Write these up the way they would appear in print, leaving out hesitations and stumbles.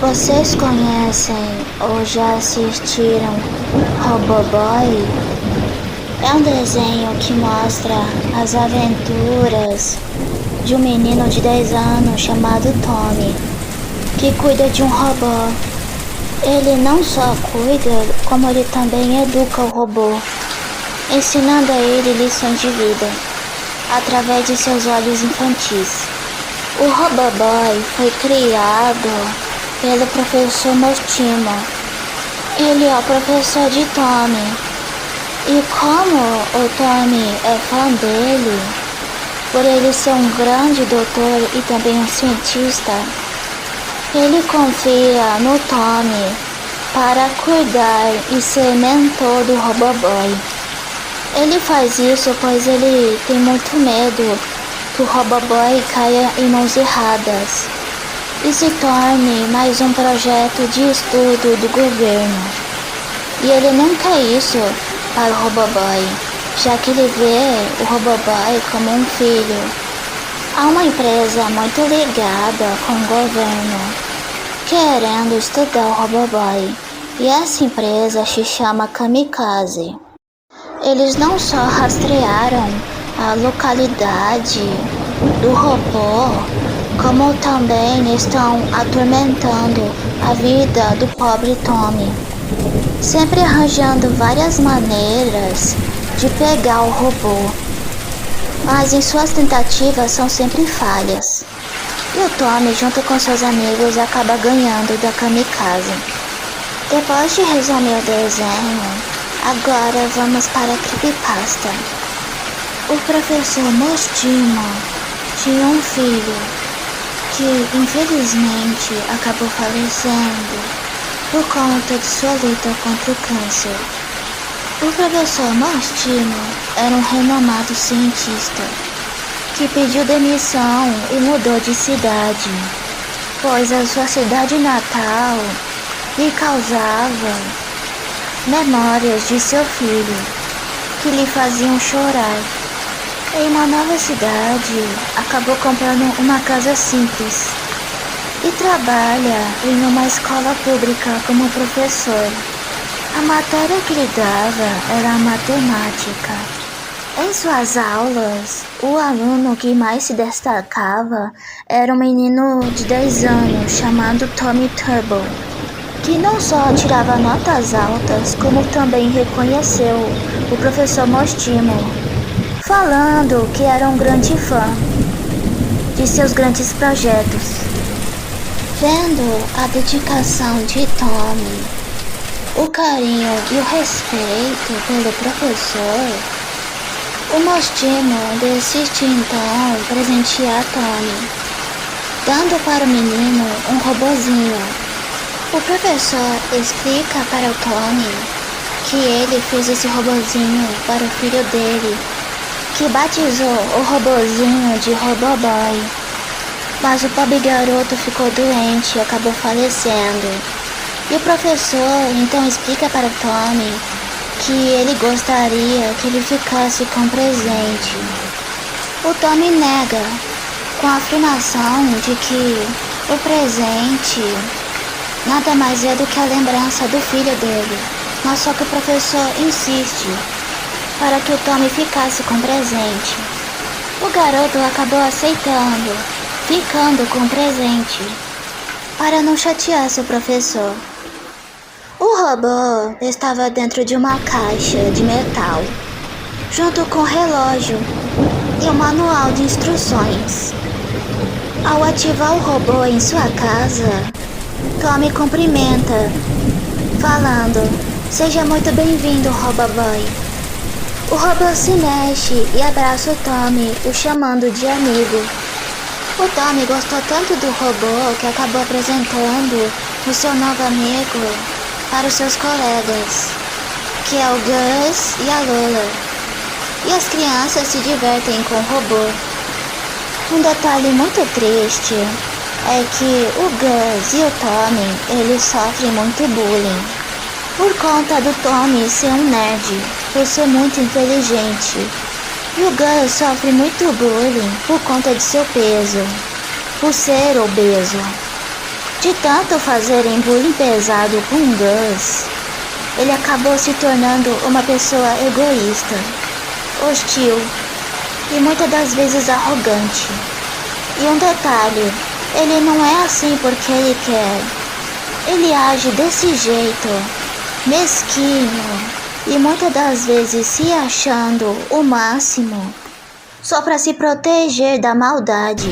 Vocês conhecem ou já assistiram Roboboy? É um desenho que mostra as aventuras de um menino de 10 anos chamado Tommy, que cuida de um robô. Ele não só cuida, como ele também educa o robô, ensinando a ele lições de vida, através de seus olhos infantis. O Roboboy foi criado pelo professor Mostimo. Ele é o professor de Tommy. E como o Tommy é fã dele, por ele ser um grande doutor e também um cientista, ele confia no Tommy para cuidar e ser mentor do Roboboy. Ele faz isso pois ele tem muito medo que o Roboboy caia em mãos erradas e se torne mais um projeto de estudo do governo. E ele não quer isso para o Roboboy, já que ele vê o Roboboy como um filho. Há uma empresa muito ligada com o governo, querendo estudar o Roboboy, e essa empresa se chama Kamikaze. Eles não só rastrearam a localidade do robô, como também estão atormentando a vida do pobre Tommy, sempre arranjando várias maneiras de pegar o robô, mas em suas tentativas são sempre falhas. E o Tommy, junto com seus amigos, acaba ganhando da Kamikaze. Depois de resumir o desenho, agora vamos para a creepypasta. O professor Mostimo tinha um filho que infelizmente acabou falecendo por conta de sua luta contra o câncer. O professor Mostimo era um renomado cientista que pediu demissão e mudou de cidade, pois a sua cidade natal lhe causava memórias de seu filho que lhe faziam chorar. Em uma nova cidade, acabou comprando uma casa simples e trabalha em uma escola pública como professor. A matéria que ele dava era a matemática. Em suas aulas, o aluno que mais se destacava era um menino de 10 anos chamado Tommy Turbo, que não só tirava notas altas, como também reconheceu o professor Mostimo, falando que era um grande fã de seus grandes projetos. Vendo a dedicação de Tommy, o carinho e o respeito pelo professor, o Mostimo decide então presentear Tommy, dando para o menino um robozinho. O professor explica para o Tommy que ele fez esse robozinho para o filho dele, que batizou o robozinho de Roboboy. Mas o pobre garoto ficou doente e acabou falecendo. E o professor então explica para o Tommy que ele gostaria que ele ficasse com o presente. O Tommy nega, com a afirmação de que o presente nada mais é do que a lembrança do filho dele. Mas só que o professor insiste para que o Tommy ficasse com o presente. O garoto acabou aceitando, ficando com o presente, para não chatear seu professor. O robô estava dentro de uma caixa de metal, junto com o relógio e o manual de instruções. Ao ativar o robô em sua casa, Tommy cumprimenta, falando: "Seja muito bem-vindo, Roboboy." O robô se mexe e abraça o Tommy, o chamando de amigo. O Tommy gostou tanto do robô que acabou apresentando o seu novo amigo para os seus colegas, que é o Gus e a Lola. E as crianças se divertem com o robô. Um detalhe muito triste é que o Gus e o Tommy, eles sofrem muito bullying por conta do Tommy ser um nerd, por ser muito inteligente. E o Gus sofre muito bullying por conta de seu peso, por ser obeso. De tanto fazerem bullying pesado com Gus, ele acabou se tornando uma pessoa egoísta, hostil e muitas das vezes arrogante. E um detalhe, ele não é assim porque ele quer. Ele age desse jeito, mesquinho e muitas das vezes se achando o máximo, só para se proteger da maldade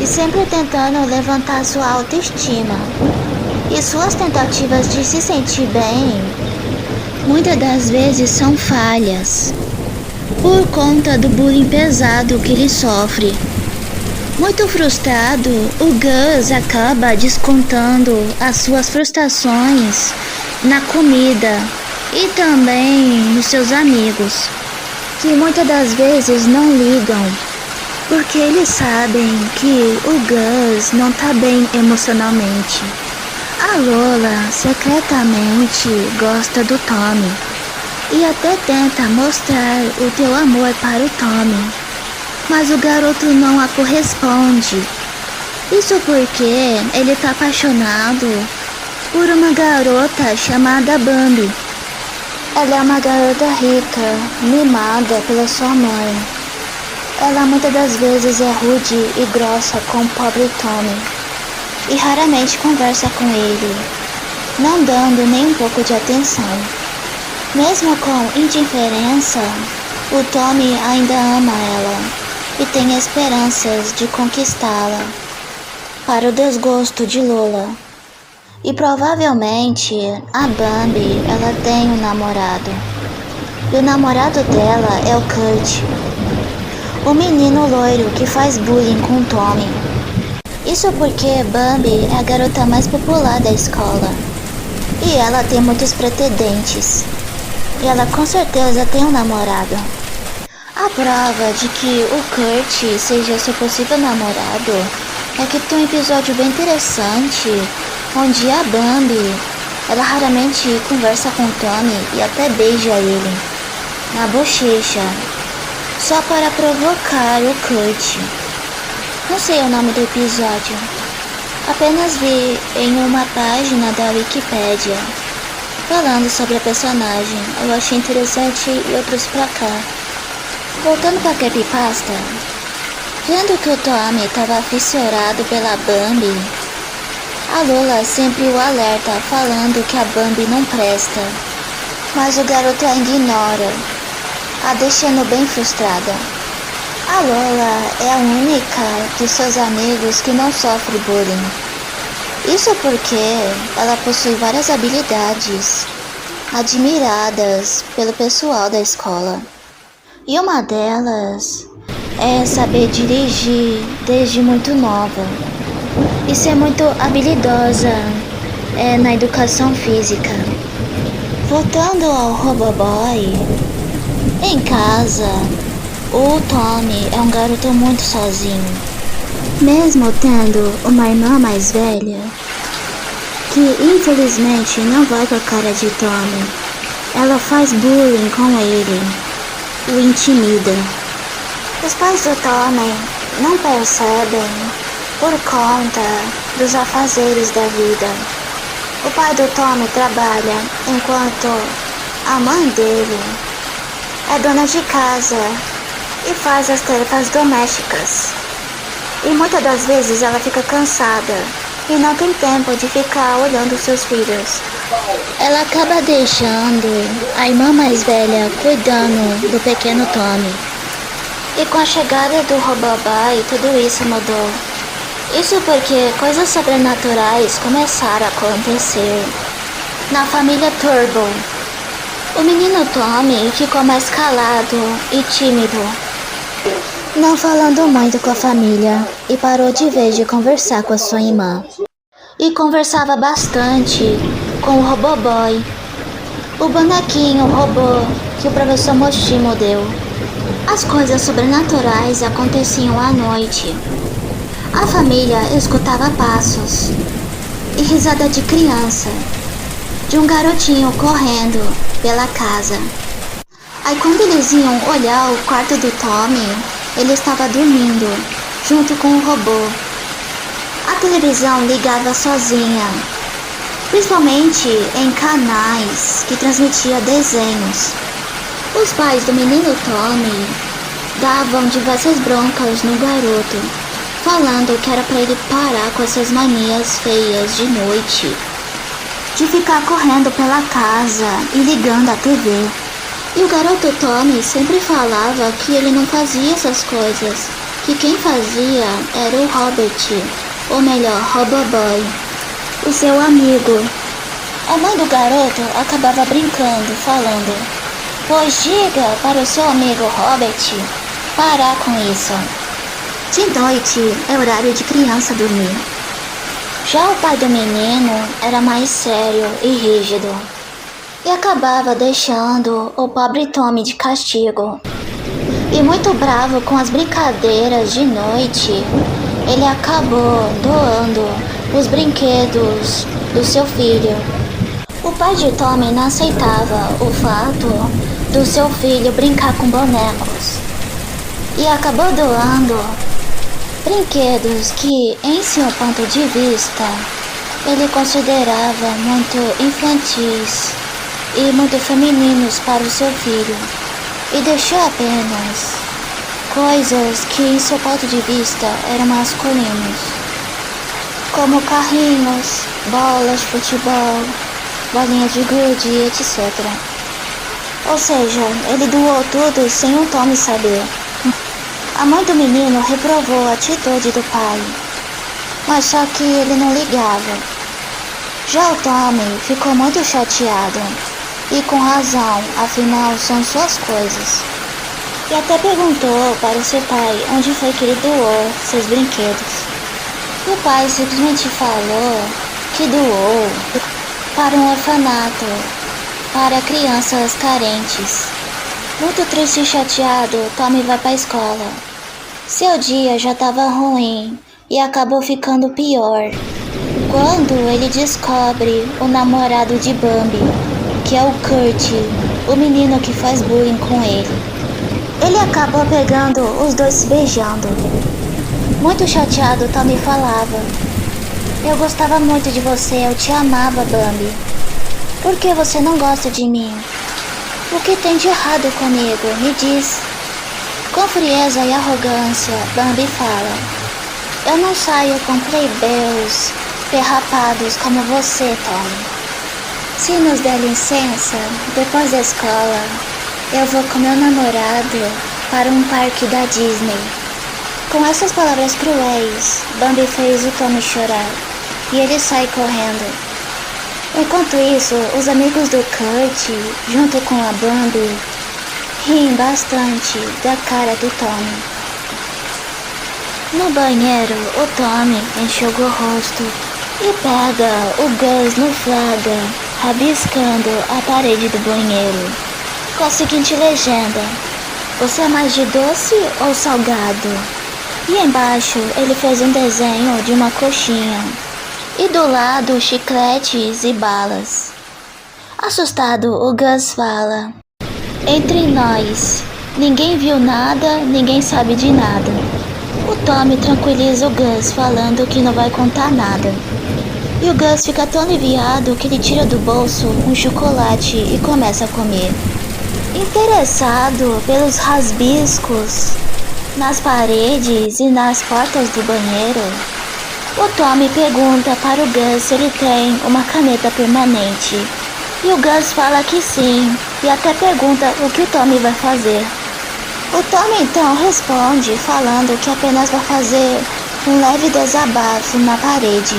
e sempre tentando levantar sua autoestima. E suas tentativas de se sentir bem, muitas das vezes são falhas, por conta do bullying pesado que ele sofre. Muito frustrado, o Gus acaba descontando as suas frustrações na comida e também nos seus amigos, que muitas das vezes não ligam, porque eles sabem que o Gus não tá bem emocionalmente. A Lola secretamente gosta do Tommy e até tenta mostrar o teu amor para o Tommy, mas o garoto não a corresponde. Isso porque ele tá apaixonado por uma garota chamada Bambi. Ela é uma garota rica, mimada pela sua mãe. Ela muitas das vezes é rude e grossa com o pobre Tommy e raramente conversa com ele, não dando nem um pouco de atenção. Mesmo com indiferença, o Tommy ainda ama ela e tem esperanças de conquistá-la, para o desgosto de Lola. E provavelmente a Bambi, ela tem um namorado. E o namorado dela é o Kurt, o menino loiro que faz bullying com o Tommy. Isso porque Bambi é a garota mais popular da escola. E ela tem muitos pretendentes. E ela com certeza tem um namorado. A prova de que o Kurt seja seu possível namorado é que tem um episódio bem interessante onde a Bambi, ela raramente conversa com o Tommy e até beija ele na bochecha, só para provocar o Kurt. Não sei o nome do episódio, apenas vi em uma página da Wikipédia falando sobre a personagem. Eu achei interessante e eu trouxe pra cá. Voltando pra creepypasta, vendo que o Tommy estava fissurado pela Bambi, a Lola sempre o alerta falando que a Bambi não presta, mas o garoto ainda ignora, a deixando bem frustrada. A Lola é a única de seus amigos que não sofre bullying. Isso porque ela possui várias habilidades admiradas pelo pessoal da escola. E uma delas é saber dirigir desde muito nova e ser muito habilidosa na educação física. Voltando ao Roboboy, em casa, o Tommy é um garoto muito sozinho, mesmo tendo uma irmã mais velha, que infelizmente não vai com a cara de Tommy. Ela faz bullying com ele, o intimida. Os pais do Tommy não percebem por conta dos afazeres da vida. O pai do Tommy trabalha enquanto a mãe dele é dona de casa e faz as tarefas domésticas. E muitas das vezes ela fica cansada e não tem tempo de ficar olhando seus filhos. Ela acaba deixando a irmã mais velha cuidando do pequeno Tommy. E com a chegada do Roboboy, tudo isso mudou. Isso porque coisas sobrenaturais começaram a acontecer na família Turbo. O menino Tommy ficou mais calado e tímido, não falando muito com a família, e parou de vez de conversar com a sua irmã. E conversava bastante com o Roboboy, o bonequinho robô que o professor Moshimo deu. As coisas sobrenaturais aconteciam à noite. A família escutava passos e risada de criança, de um garotinho correndo pela casa. Aí quando eles iam olhar o quarto do Tommy, ele estava dormindo, junto com o robô. A televisão ligava sozinha, principalmente em canais que transmitiam desenhos. Os pais do menino Tommy davam diversas broncas no garoto, falando que era para ele parar com essas manias feias de noite, de ficar correndo pela casa e ligando a TV. E o garoto Tommy sempre falava que ele não fazia essas coisas, que quem fazia era o Robert, ou melhor, Roboboy, o seu amigo. A mãe do garoto acabava brincando, falando: "Pois diga para o seu amigo Robert parar com isso." De noite é horário de criança dormir. Já o pai do menino era mais sério e rígido, e acabava deixando o pobre Tommy de castigo. E muito bravo com as brincadeiras de noite, ele acabou doando os brinquedos do seu filho. O pai de Tommy não aceitava o fato do seu filho brincar com bonecos, e acabou doando brinquedos que, em seu ponto de vista, ele considerava muito infantis e muito femininos para o seu filho, e deixou apenas coisas que, em seu ponto de vista, eram masculinos, como carrinhos, bolas de futebol, bolinhas de gude, etc. Ou seja, ele doou tudo sem o Tommy saber. A mãe do menino reprovou a atitude do pai, mas só que ele não ligava. Já o Tommy ficou muito chateado, e com razão, afinal são suas coisas. E até perguntou para o seu pai onde foi que ele doou seus brinquedos. E o pai simplesmente falou que doou para um orfanato, para crianças carentes. Muito triste e chateado, Tommy vai para a escola. Seu dia já estava ruim e acabou ficando pior quando ele descobre o namorado de Bambi, que é o Kurt, o menino que faz bullying com ele. Ele acabou pegando os dois se beijando. Muito chateado, Tommy falava: "Eu gostava muito de você, eu te amava, Bambi. Por que você não gosta de mim? O que tem de errado comigo? Me diz." Com frieza e arrogância, Bambi fala: "Eu não saio com playboys perrapados como você, Tommy. Se nos der licença, depois da escola, eu vou com meu namorado para um parque da Disney." Com essas palavras cruéis, Bambi fez o Tommy chorar, e ele sai correndo. Enquanto isso, os amigos do Kurt, junto com a Bambi, riem bastante da cara do Tommy. No banheiro, o Tommy enxuga o rosto e pega o Gus no flagra, rabiscando a parede do banheiro, com a seguinte legenda: "Você é mais de doce ou salgado?" E embaixo ele fez um desenho de uma coxinha, e do lado chicletes e balas. Assustado, o Gus fala: "Entre nós, ninguém viu nada, ninguém sabe de nada." O Tommy tranquiliza o Gus falando que não vai contar nada. E o Gus fica tão aliviado que ele tira do bolso um chocolate e começa a comer. Interessado pelos rabiscos nas paredes e nas portas do banheiro, o Tommy pergunta para o Gus se ele tem uma caneta permanente. E o Gus fala que sim, e até pergunta o que o Tommy vai fazer. O Tommy então responde falando que apenas vai fazer um leve desabafo na parede,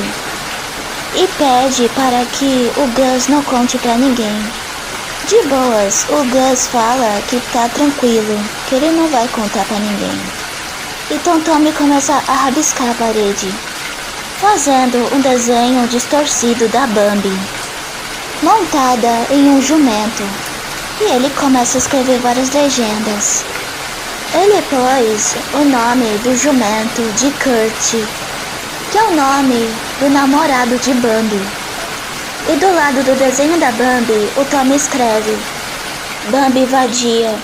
e pede para que o Gus não conte para ninguém. De boas, o Gus fala que tá tranquilo, que ele não vai contar para ninguém. Então Tommy começa a rabiscar a parede, fazendo um desenho distorcido da Bambi, montada em um jumento, e ele começa a escrever várias legendas. Ele pôs o nome do jumento de Kurt, que é o nome do namorado de Bambi. E do lado do desenho da Bambi, o Tommy escreve: "Bambi vadia,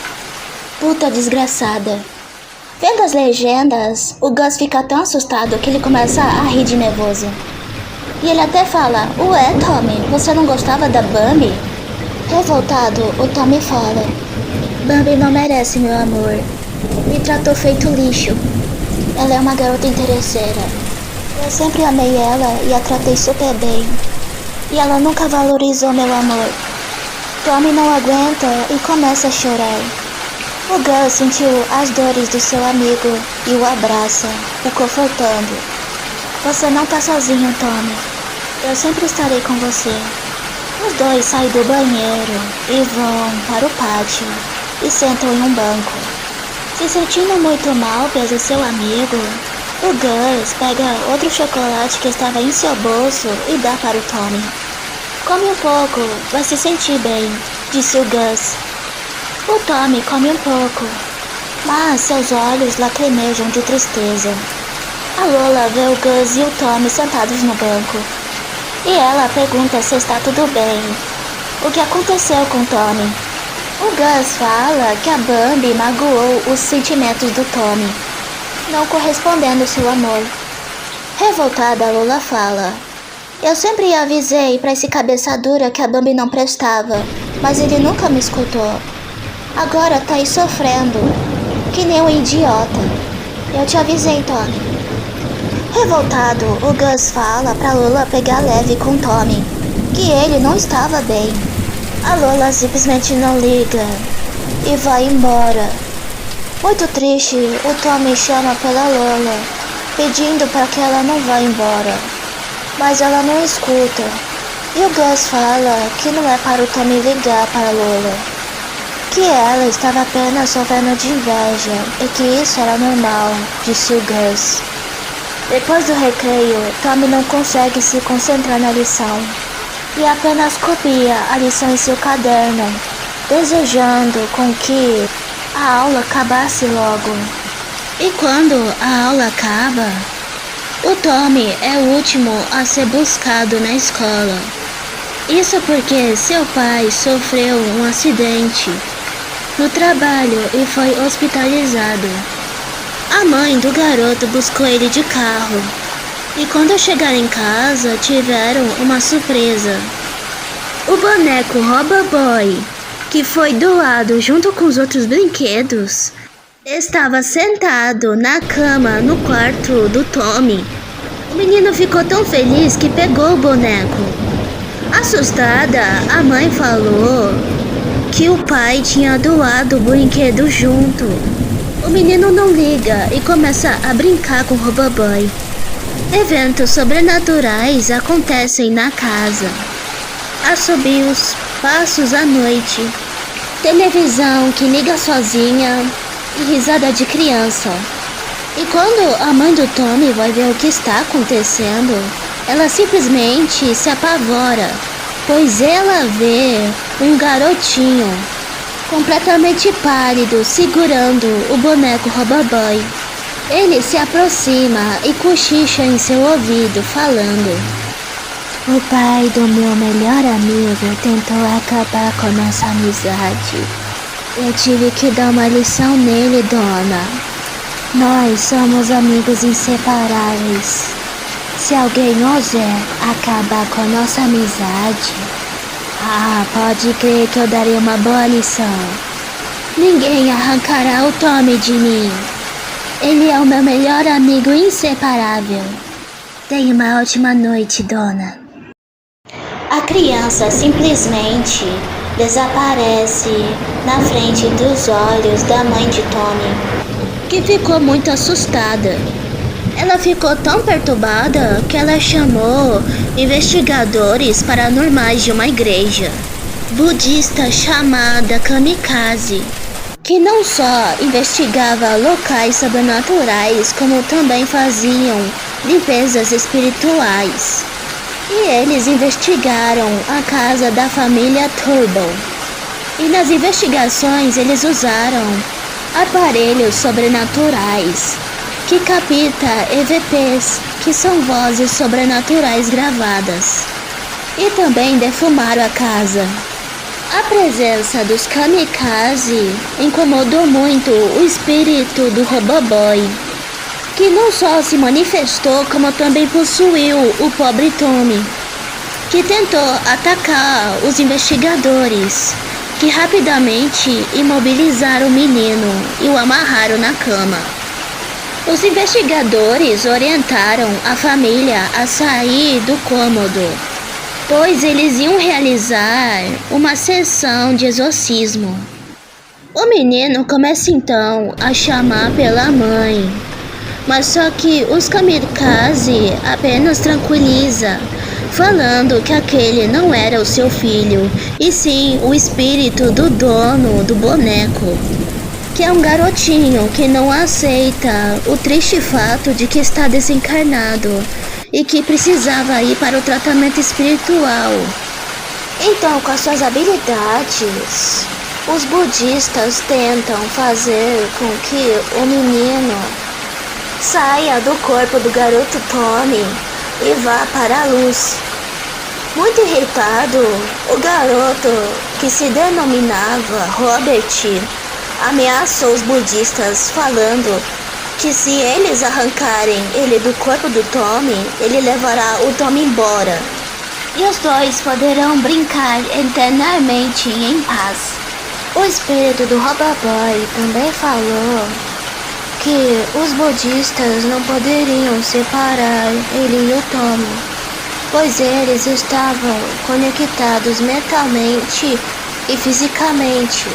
puta desgraçada." Vendo as legendas, o Gus fica tão assustado que ele começa a rir de nervoso. E ele até fala: "Ué, Tommy, você não gostava da Bambi?" Revoltado, o Tommy fala: "Bambi não merece meu amor. Me tratou feito lixo. Ela é uma garota interesseira. Eu sempre amei ela e a tratei super bem. E ela nunca valorizou meu amor." Tommy não aguenta e começa a chorar. O Gus sentiu as dores do seu amigo e o abraça, o confortando. "Você não tá sozinho, Tommy. Eu sempre estarei com você." Os dois saem do banheiro e vão para o pátio e sentam em um banco. Se sentindo muito mal pelo seu amigo, o Gus pega outro chocolate que estava em seu bolso e dá para o Tommy. "Come um pouco, vai se sentir bem", disse o Gus. O Tommy come um pouco, mas seus olhos lacrimejam de tristeza. A Lola vê o Gus e o Tommy sentados no banco, e ela pergunta se está tudo bem. O que aconteceu com Tommy? O Gus fala que a Bambi magoou os sentimentos do Tommy, não correspondendo ao seu amor. Revoltada, a Lola fala: "Eu sempre avisei pra esse cabeça dura que a Bambi não prestava, mas ele nunca me escutou. Agora tá aí sofrendo, que nem um idiota. Eu te avisei, Tommy." Revoltado, o Gus fala pra Lola pegar leve com Tommy, que ele não estava bem. A Lola simplesmente não liga e vai embora. Muito triste, o Tommy chama pela Lola, pedindo para que ela não vá embora, mas ela não escuta. E o Gus fala que não é para o Tommy ligar para a Lola, que ela estava apenas sofrendo de inveja e que isso era normal, disse o Gus. Depois do recreio, Tommy não consegue se concentrar na lição e apenas copia a lição em seu caderno, desejando com que a aula acabasse logo. E quando a aula acaba, o Tommy é o último a ser buscado na escola. Isso porque seu pai sofreu um acidente no trabalho e foi hospitalizado. A mãe do garoto buscou ele de carro e quando chegaram em casa tiveram uma surpresa. O boneco Roboboy, que foi doado junto com os outros brinquedos, estava sentado na cama no quarto do Tommy. O menino ficou tão feliz que pegou o boneco. Assustada, a mãe falou que o pai tinha doado o brinquedo junto. O menino não liga e começa a brincar com o Roboboy. Eventos sobrenaturais acontecem na casa. Assobios, passos à noite, televisão que liga sozinha e risada de criança. E quando a mãe do Tommy vai ver o que está acontecendo, ela simplesmente se apavora, pois ela vê um garotinho completamente pálido segurando o boneco Roboboy. Ele se aproxima e cochicha em seu ouvido, falando: "O pai do meu melhor amigo tentou acabar com nossa amizade. Eu tive que dar uma lição nele, dona. Nós somos amigos inseparáveis. Se alguém ousar acabar com nossa amizade, pode crer que eu darei uma boa lição. Ninguém arrancará o Tommy de mim. Ele é o meu melhor amigo inseparável. Tenha uma ótima noite, dona." A criança simplesmente desaparece na frente dos olhos da mãe de Tommy, que ficou muito assustada. Ela ficou tão perturbada que ela chamou investigadores paranormais de uma igreja budista chamada Kamikaze, que não só investigava locais sobrenaturais, como também faziam limpezas espirituais. E eles investigaram a casa da família Turbo. E nas investigações eles usaram aparelhos sobrenaturais que capta EVPs, que são vozes sobrenaturais gravadas. E também defumaram a casa. A presença dos kamikaze incomodou muito o espírito do Roboboy, que não só se manifestou, como também possuiu o pobre Tommy, que tentou atacar os investigadores, que rapidamente imobilizaram o menino e o amarraram na cama. Os investigadores orientaram a família a sair do cômodo, pois eles iam realizar uma sessão de exorcismo. O menino começa então a chamar pela mãe, mas só que os kamikaze apenas tranquiliza, falando que aquele não era o seu filho, e sim o espírito do dono do boneco, que é um garotinho que não aceita o triste fato de que está desencarnado e que precisava ir para o tratamento espiritual. Então, com as suas habilidades, os budistas tentam fazer com que o menino saia do corpo do garoto Tommy e vá para a luz. Muito irritado, o garoto, que se denominava Robert, ameaçou os budistas falando que se eles arrancarem ele do corpo do Tommy, ele levará o Tommy embora. E os dois poderão brincar eternamente em paz. O espírito do Roboboy também falou que os budistas não poderiam separar ele e o Tommy, pois eles estavam conectados mentalmente e fisicamente.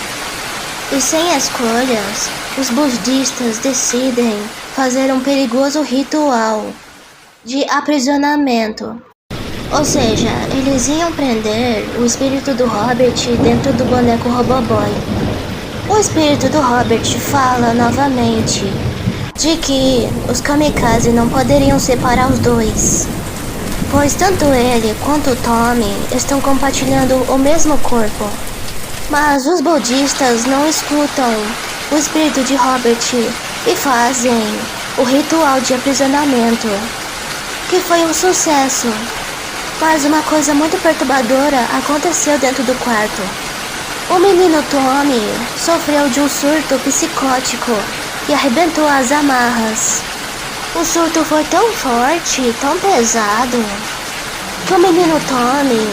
E sem escolhas, os budistas decidem fazer um perigoso ritual de aprisionamento. Ou seja, eles iam prender o espírito do Robert dentro do boneco Roboboy. O espírito do Robert fala novamente de que os kamikaze não poderiam separar os dois, pois tanto ele quanto o Tommy estão compartilhando o mesmo corpo. Mas os budistas não escutam o espírito de Robert e fazem o ritual de aprisionamento, que foi um sucesso. Mas uma coisa muito perturbadora aconteceu dentro do quarto. O menino Tommy sofreu de um surto psicótico e arrebentou as amarras. O surto foi tão forte, tão pesado, que o menino Tommy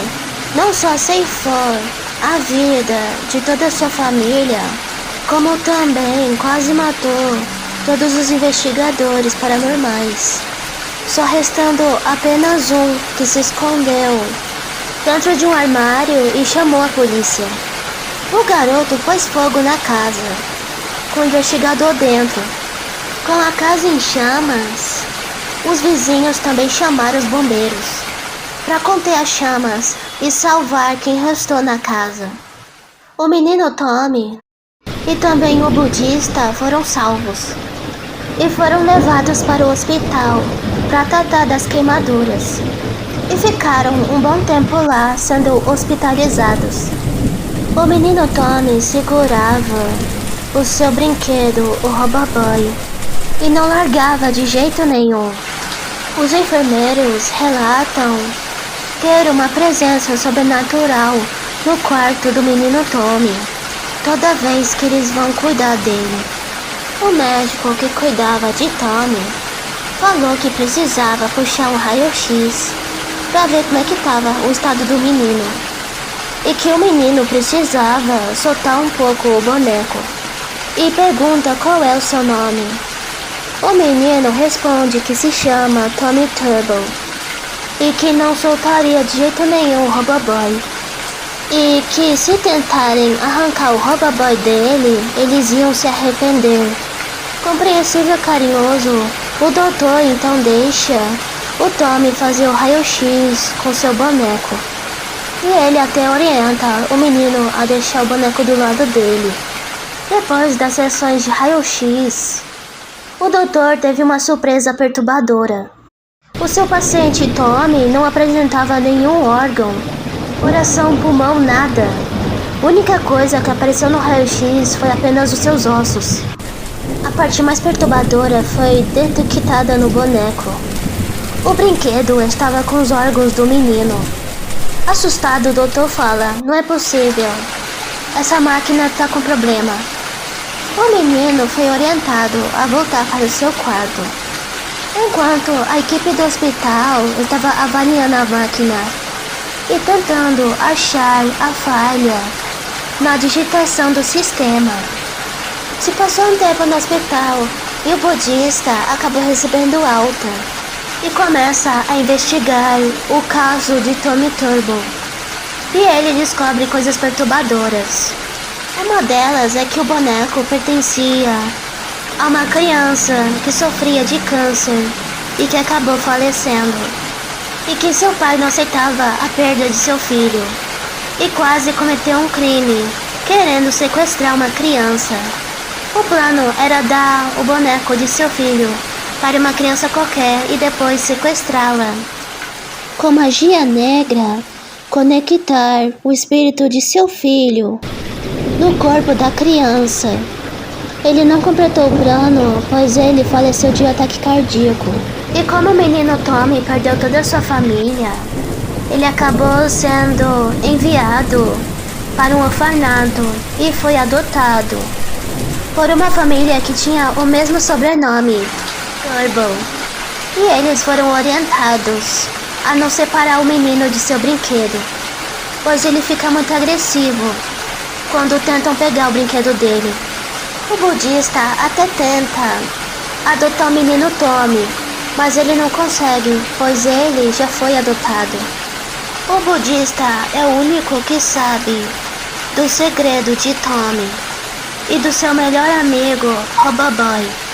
não só ceifou a vida de toda a sua família, como também quase matou todos os investigadores paranormais, só restando apenas um que se escondeu dentro de um armário e chamou a polícia. O garoto pôs fogo na casa, com o investigador dentro. Com a casa em chamas, os vizinhos também chamaram os bombeiros para conter as chamas e salvar quem restou na casa. O menino Tommy e também o budista foram salvos e foram levados para o hospital para tratar das queimaduras e ficaram um bom tempo lá sendo hospitalizados. O menino Tommy segurava o seu brinquedo, o Roboboy, e não largava de jeito nenhum. Os enfermeiros relatam ter uma presença sobrenatural no quarto do menino Tommy toda vez que eles vão cuidar dele. O médico que cuidava de Tommy falou que precisava puxar um raio-x para ver como é que estava o estado do menino e que o menino precisava soltar um pouco o boneco e pergunta qual é o seu nome. O menino responde que se chama Tommy Turbo e que não soltaria de jeito nenhum o Roboboy e que se tentarem arrancar o Roboboy dele, eles iam se arrepender. Compreensível e carinhoso, o doutor então deixa o Tommy fazer o raio-x com seu boneco e ele até orienta o menino a deixar o boneco do lado dele. Depois das sessões de raio-x, o doutor teve uma surpresa perturbadora. O seu paciente Tommy não apresentava nenhum órgão, coração, pulmão, nada. A única coisa que apareceu no raio-x foi apenas os seus ossos. A parte mais perturbadora foi detectada no boneco. O brinquedo estava com os órgãos do menino. Assustado, o doutor fala: não é possível. Essa máquina tá com problema. O menino foi orientado a voltar para o seu quarto, enquanto a equipe do hospital estava avaliando a máquina e tentando achar a falha na digitação do sistema. Se passou um tempo no hospital e o budista acabou recebendo alta e começa a investigar o caso de Tommy Turbo. E ele descobre coisas perturbadoras. Uma delas é que o boneco pertencia a uma criança que sofria de câncer e que acabou falecendo. E que seu pai não aceitava a perda de seu filho e quase cometeu um crime, querendo sequestrar uma criança. O plano era dar o boneco de seu filho para uma criança qualquer e depois sequestrá-la. Com magia negra, conectar o espírito de seu filho no corpo da criança. Ele não completou o plano, pois ele faleceu de ataque cardíaco. E como o menino Tommy perdeu toda a sua família, ele acabou sendo enviado para um orfanato e foi adotado por uma família que tinha o mesmo sobrenome, Turbo. E eles foram orientados a não separar o menino de seu brinquedo, pois ele fica muito agressivo quando tentam pegar o brinquedo dele. O budista até tenta adotar o menino Tommy, mas ele não consegue, pois ele já foi adotado. O budista é o único que sabe do segredo de Tommy e do seu melhor amigo, Roboboy.